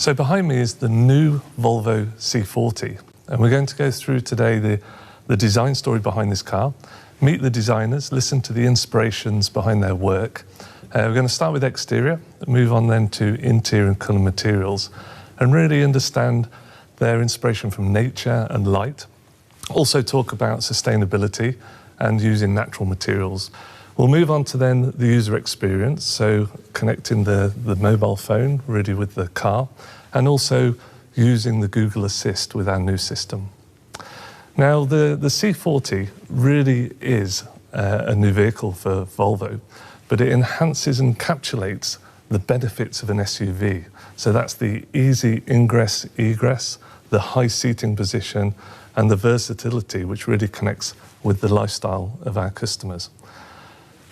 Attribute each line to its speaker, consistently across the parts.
Speaker 1: So behind me is the new Volvo C40, and we're going to go through today the design story behind this car, meet the designers, listen to the inspirations behind their work. We're going to start with exterior, move on then to interior and colour materials, and really understand their inspiration from nature and light. Also talk about sustainability and using natural materials. We'll move on to then the user experience, so connecting the mobile phone really with the car, and also using the Google Assist with our new system. Now, the C40 really is a new vehicle for Volvo, but it enhances and encapsulates the benefits of an SUV. So that's the easy ingress, egress, the high seating position, and the versatility, which really connects with the lifestyle of our customers.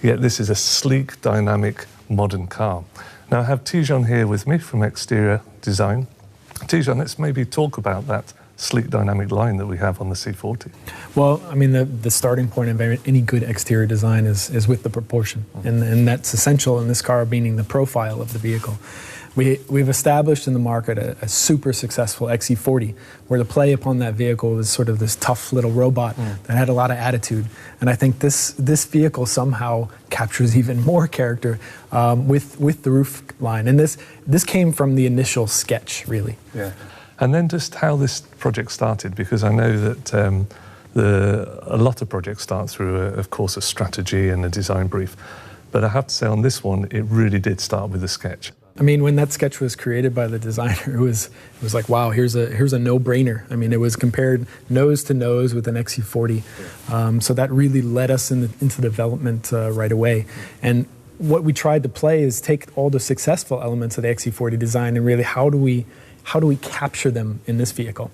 Speaker 1: Yet this is a sleek, dynamic, modern car. Now I have Tijan here with me from Exterior Design. Tijan, let's maybe talk about that sleek, dynamic line that we have on the C40.
Speaker 2: Well, I mean, the starting point of any good exterior design is with the proportion, and that's essential in this car, meaning the profile of the vehicle. We've established in the market a super successful XC40, where the play upon that vehicle was sort of this tough little robot that had a lot of attitude. And I think this vehicle somehow captures even more character with the roof line. And this came from the initial sketch, really.
Speaker 1: Yeah. And then just how this project started, because I know that a lot of projects start through, of course, a strategy and a design brief. But I have to say on this one, it really did start with a sketch.
Speaker 2: I mean, when that sketch was created by the designer, it was like, wow, here's a no-brainer. I mean, it was compared nose to nose with an XC40. So that really led us into development right away. And what we tried to play is take all the successful elements of the XC40 design and really how do we capture them in this vehicle?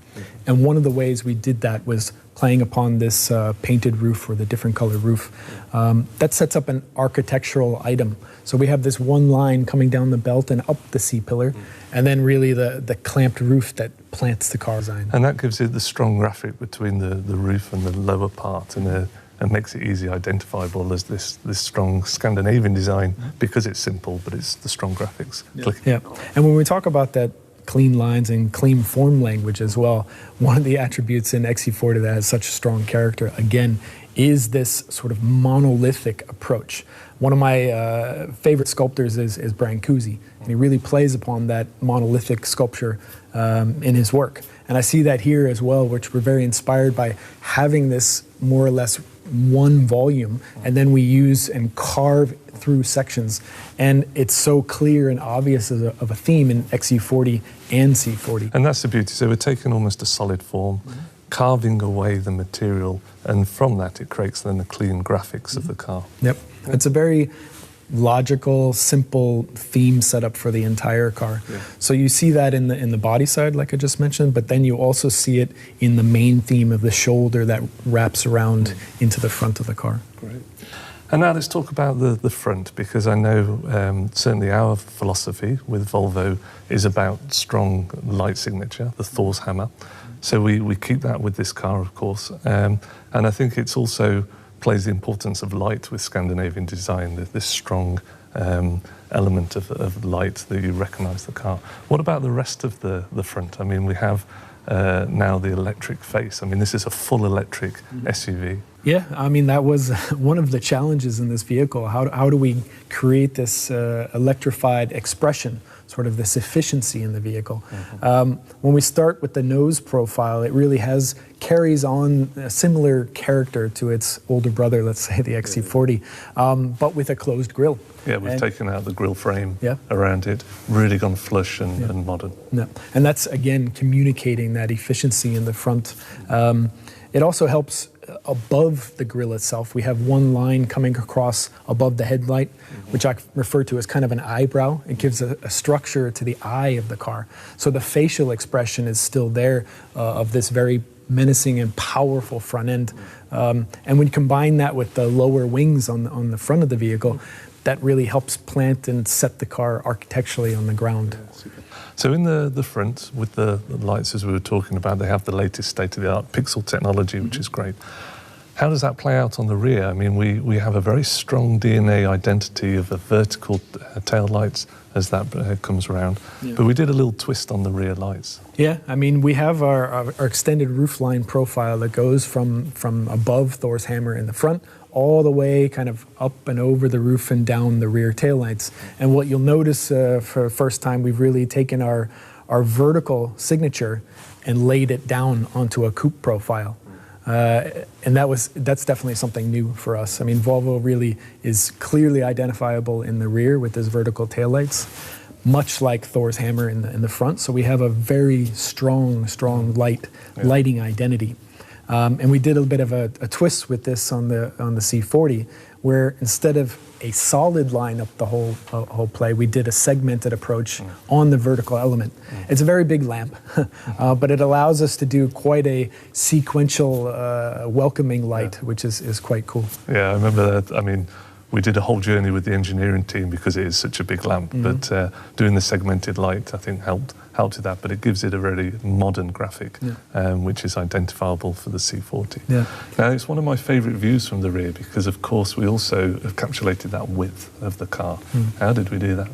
Speaker 2: And one of the ways we did that was playing upon this painted roof, or the different color roof. That sets up an architectural item. So we have this one line coming down the belt and up the C-pillar, and then really the clamped roof that plants the car design.
Speaker 1: And that gives it the strong graphic between the roof and the lower part, and makes it easy identifiable as this strong Scandinavian design, because it's simple, but it's the strong graphics.
Speaker 2: Yeah. And when we talk about that clean lines and clean form language as well, one of the attributes in XC40 that has such strong character, again, is this sort of monolithic approach. One of my favorite sculptors is Brancusi, and he really plays upon that monolithic sculpture in his work. And I see that here as well, which we're very inspired by having this more or less one volume, and then we use and carve through sections, and it's so clear and obvious of a theme in XC40 and C40.
Speaker 1: And that's the beauty. So we're taking almost a solid form, carving away the material, and from that it creates then the clean graphics of the car.
Speaker 2: Yep. It's a very logical, simple theme setup for the entire car. Yeah. So you see that in the body side, like I just mentioned, but then you also see it in the main theme of the shoulder that wraps around into the front of the car.
Speaker 1: Great. And now let's talk about the front, because I know certainly our philosophy with Volvo is about strong light signature, the Thor's hammer. So we keep that with this car, of course. And I think it's also plays the importance of light with Scandinavian design, this strong element of light that you recognise the car. What about the rest of the front? I mean, we have now the electric face. I mean, this is a full electric SUV.
Speaker 2: Yeah, I mean, that was one of the challenges in this vehicle. How do we create this electrified expression, sort of this efficiency in the vehicle? When we start with the nose profile, it really carries on a similar character to its older brother, let's say the XC40, but with a closed grille.
Speaker 1: Yeah, we've taken out the grille frame around it, really gone flush and modern.
Speaker 2: Yeah. And that's, again, communicating that efficiency in the front. It also helps above the grille itself. We have one line coming across above the headlight, which I refer to as kind of an eyebrow. It gives a structure to the eye of the car. So the facial expression is still there of this very menacing and powerful front end. And when you combine that with the lower wings on the front of the vehicle, that really helps plant and set the car architecturally on the ground.
Speaker 1: So in the front, with the lights as we were talking about, they have the latest state-of-the-art pixel technology, which is great. How does that play out on the rear? I mean, we have a very strong DNA identity of the vertical tail lights as that comes around, but we did a little twist on the rear lights.
Speaker 2: Yeah, I mean, we have our extended roofline profile that goes from above Thor's hammer in the front all the way kind of up and over the roof and down the rear taillights. And what you'll notice for the first time, we've really taken our vertical signature and laid it down onto a coupe profile. And that's definitely something new for us. I mean, Volvo really is clearly identifiable in the rear with this vertical taillights, much like Thor's hammer in the front. So we have a very strong lighting identity. And we did a bit of a twist with this on the C40, where instead of a solid line up the whole play, we did a segmented approach on the vertical element. It's a very big lamp, but it allows us to do quite a sequential welcoming light, which is quite cool.
Speaker 1: Yeah, I remember that. I mean, we did a whole journey with the engineering team because it is such a big lamp, but doing the segmented light, I think, helped with that, but it gives it a very modern graphic, which is identifiable for the C40.
Speaker 2: Yeah.
Speaker 1: Now, it's one of my favourite views from the rear because, of course, we also encapsulated that width of the car. How did we do that?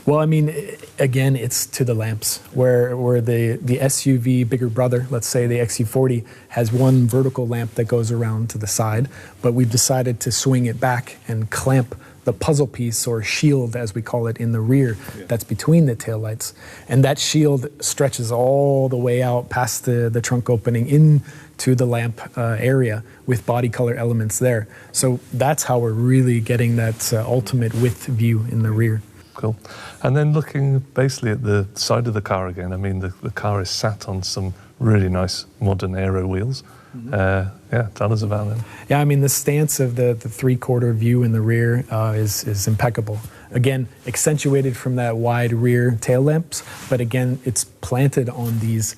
Speaker 2: Well, I mean, again, it's to the lamps, where the SUV bigger brother, let's say the XC40, has one vertical lamp that goes around to the side, but we've decided to swing it back and clamp the puzzle piece, or shield as we call it, in the rear that's between the taillights. And that shield stretches all the way out past the trunk opening into the lamp area with body color elements there. So that's how we're really getting that ultimate width view in the rear.
Speaker 1: Cool. And then looking basically at the side of the car again, I mean, the car is sat on some really nice modern aero wheels. Tell us about them.
Speaker 2: Yeah, I mean, the stance of the three-quarter view in the rear is impeccable. Again, accentuated from that wide rear tail lamps, but again, it's planted on these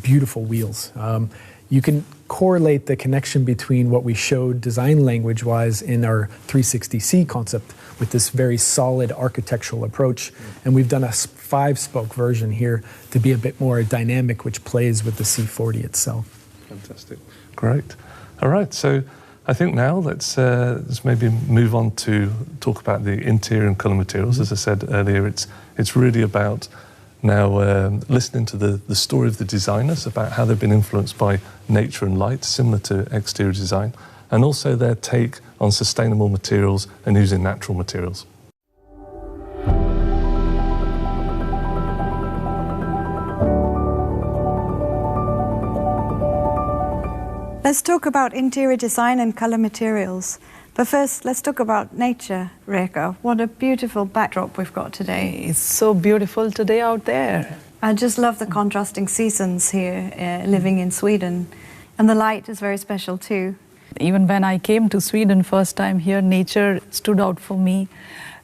Speaker 2: beautiful wheels. You can correlate the connection between what we showed design language-wise in our 360C concept with this very solid architectural approach. And we've done a 5-spoke version here to be a bit more dynamic, which plays with the C40 itself.
Speaker 1: Fantastic. Great. All right, so I think now let's maybe move on to talk about the interior and colour materials. As I said earlier, it's really about now listening to the story of the designers, about how they've been influenced by nature and light, similar to exterior design, and also their take on sustainable materials and using natural materials.
Speaker 3: Let's talk about interior design and color materials. But first, let's talk about nature, Reka. What a beautiful backdrop we've got today.
Speaker 4: It's so beautiful today out there.
Speaker 3: I just love the contrasting seasons here, living in Sweden. And the light is very special too.
Speaker 4: Even when I came to Sweden first time here, nature stood out for me.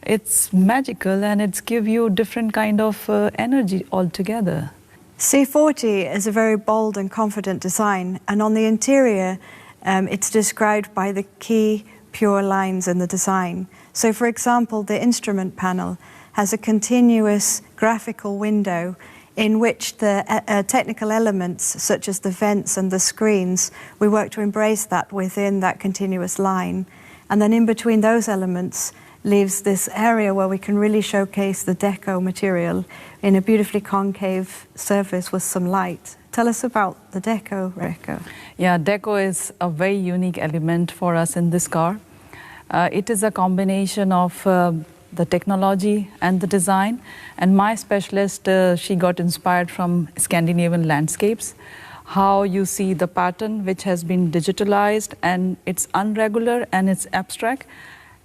Speaker 4: It's magical and it's give you different kind of energy altogether.
Speaker 3: C40 is a very bold and confident design, and on the interior it's described by the key pure lines in the design. So for example, the instrument panel has a continuous graphical window in which the technical elements such as the vents and the screens, we work to embrace that within that continuous line. And then in between those elements leaves this area where we can really showcase the deco material in a beautifully concave surface with some light. Tell us about the deco, Reka.
Speaker 4: Yeah, deco is a very unique element for us in this car. It is a combination of the technology and the design. And my specialist, she got inspired from Scandinavian landscapes. How you see the pattern which has been digitalized and it's unregular and it's abstract.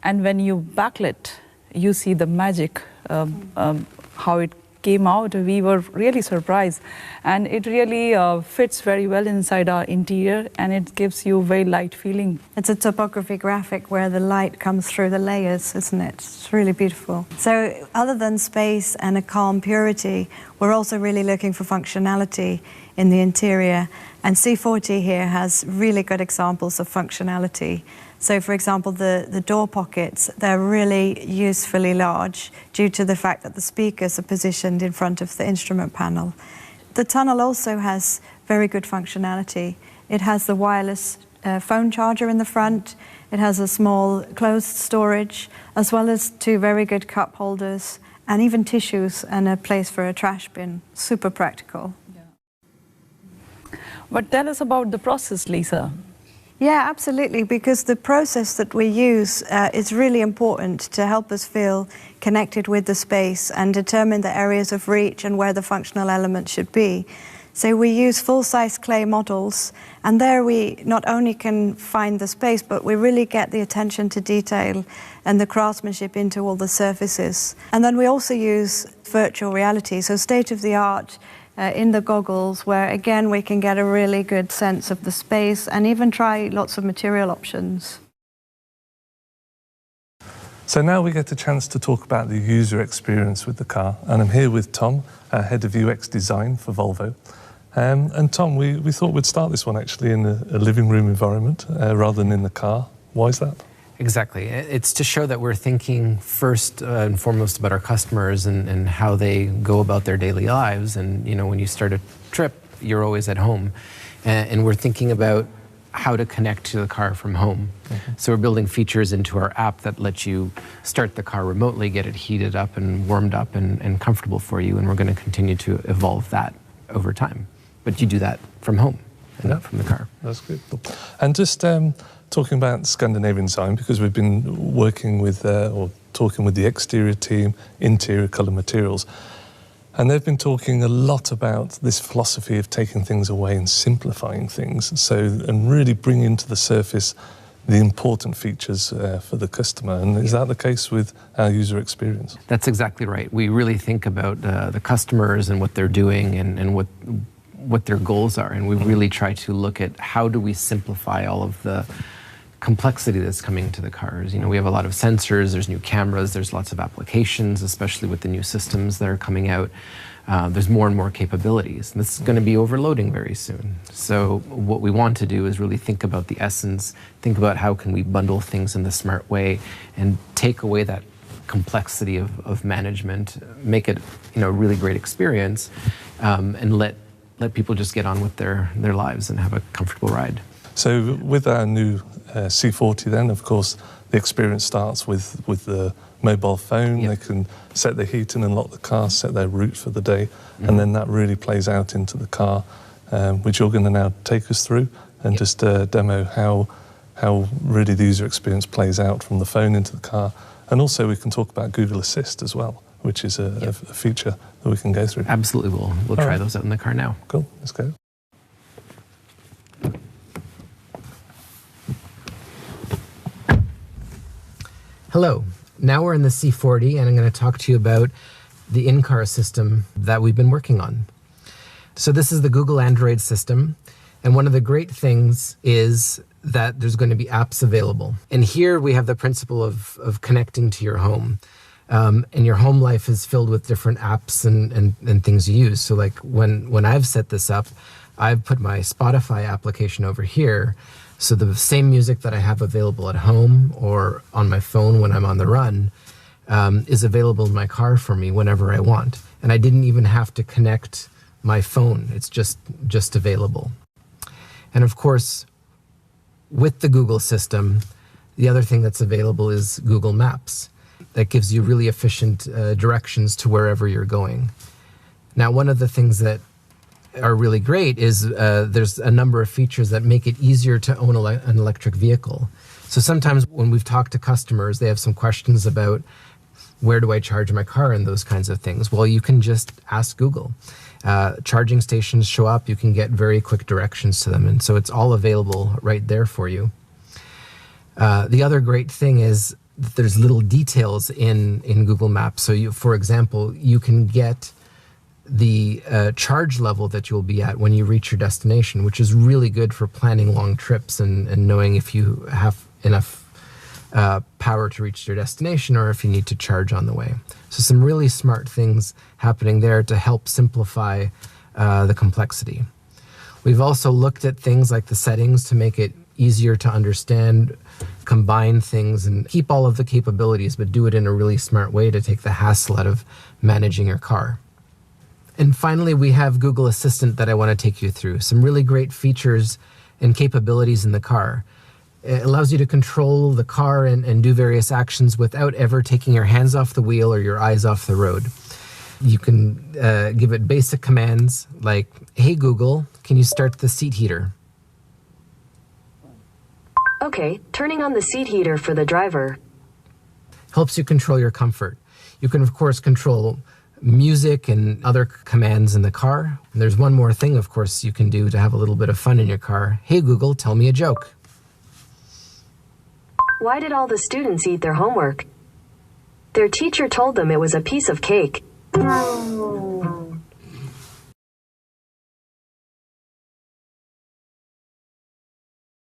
Speaker 4: And when you backlit, you see the magic, how it came out. We were really surprised. And it really fits very well inside our interior and it gives you a very light feeling.
Speaker 3: It's a topography graphic where the light comes through the layers, isn't it? It's really beautiful. So other than space and a calm purity, we're also really looking for functionality in the interior. And C40 here has really good examples of functionality. So for example, the door pockets, they're really usefully large due to the fact that the speakers are positioned in front of the instrument panel. The tunnel also has very good functionality. It has the wireless phone charger in the front. It has a small closed storage, as well as 2 very good cup holders, and even tissues and a place for a trash bin. Super practical.
Speaker 4: Yeah. But tell us about the process, Lisa.
Speaker 3: Yeah, absolutely, because the process that we use is really important to help us feel connected with the space and determine the areas of reach and where the functional elements should be. So we use full-size clay models, and there we not only can find the space, but we really get the attention to detail and the craftsmanship into all the surfaces. And then we also use virtual reality, so state-of-the-art in the goggles, where again we can get a really good sense of the space and even try lots of material options.
Speaker 1: So now we get a chance to talk about the user experience with the car, and I'm here with Tom, Head of UX Design for Volvo. And Tom, we thought we'd start this one actually in a living room environment rather than in the car. Why is that?
Speaker 5: Exactly. It's to show that we're thinking first and foremost about our customers and how they go about their daily lives. And, you know, when you start a trip, you're always at home. And we're thinking about how to connect to the car from home. Mm-hmm. So we're building features into our app that let you start the car remotely, get it heated up and warmed up and comfortable for you. And we're going to continue to evolve that over time. But you do that from home and not from the car.
Speaker 1: That's good. And just talking about Scandinavian design, because we've been working with or talking with the exterior team, interior colour materials, and they've been talking a lot about this philosophy of taking things away and simplifying things, and really bringing to the surface the important features for the customer. And is that the case with our user experience?
Speaker 5: That's exactly right. We really think about the customers and what they're doing and what their goals are, and we really try to look at how do we simplify all of the complexity that's coming into the cars. You know, we have a lot of sensors, there's new cameras, there's lots of applications, especially with the new systems that are coming out. There's more and more capabilities, and this is going to be overloading very soon. So what we want to do is really think about the essence, think about how can we bundle things in the smart way and take away that complexity of management, make it, you know, a really great experience, and let people just get on with their lives and have a comfortable ride.
Speaker 1: So with our new C40 then, of course, the experience starts with the mobile phone. Yep. They can set the heat and unlock the car, set their route for the day, and then that really plays out into the car, which you're going to now take us through and just demo how really the user experience plays out from the phone into the car. And also we can talk about Google Assist as well, which is a feature that we can go through.
Speaker 5: Absolutely, we'll try those out in the car now.
Speaker 1: Cool, let's go.
Speaker 5: Hello, now we're in the C40 and I'm going to talk to you about the in-car system that we've been working on. So this is the Google Android system, and one of the great things is that there's going to be apps available. And here we have the principle of connecting to your home. And your home life is filled with different apps and things you use. So like when I've set this up, I've put my Spotify application over here. So the same music that I have available at home or on my phone when I'm on the run is available in my car for me whenever I want. And I didn't even have to connect my phone. It's just available. And of course, with the Google system, the other thing that's available is Google Maps. That gives you really efficient directions to wherever you're going. Now, one of the things that are really great is there's a number of features that make it easier to own an electric vehicle. So sometimes when we've talked to customers, they have some questions about where do I charge my car and those kinds of things. Well, you can just ask Google. Charging stations show up, you can get very quick directions to them, and so it's all available right there for you. The other great thing is there's little details in Google Maps. So for example, you can get the charge level that you'll be at when you reach your destination, which is really good for planning long trips and knowing if you have enough power to reach your destination or if you need to charge on the way. So some really smart things happening there to help simplify the complexity. We've also looked at things like the settings to make it easier to understand, combine things, and keep all of the capabilities, but do it in a really smart way to take the hassle out of managing your car. And finally, we have Google Assistant that I want to take you through. Some really great features and capabilities in the car. It allows you to control the car and do various actions without ever taking your hands off the wheel or your eyes off the road. You can give it basic commands like, "Hey Google, can you start the seat heater?"
Speaker 6: Okay, turning on the seat heater for the driver.
Speaker 5: Helps you control your comfort. You can, of course, control music and other commands in the car. And there's one more thing, of course, you can do to have a little bit of fun in your car. "Hey Google, tell me a joke."
Speaker 6: Why did all the students eat their homework? Their teacher told them it was a piece of cake.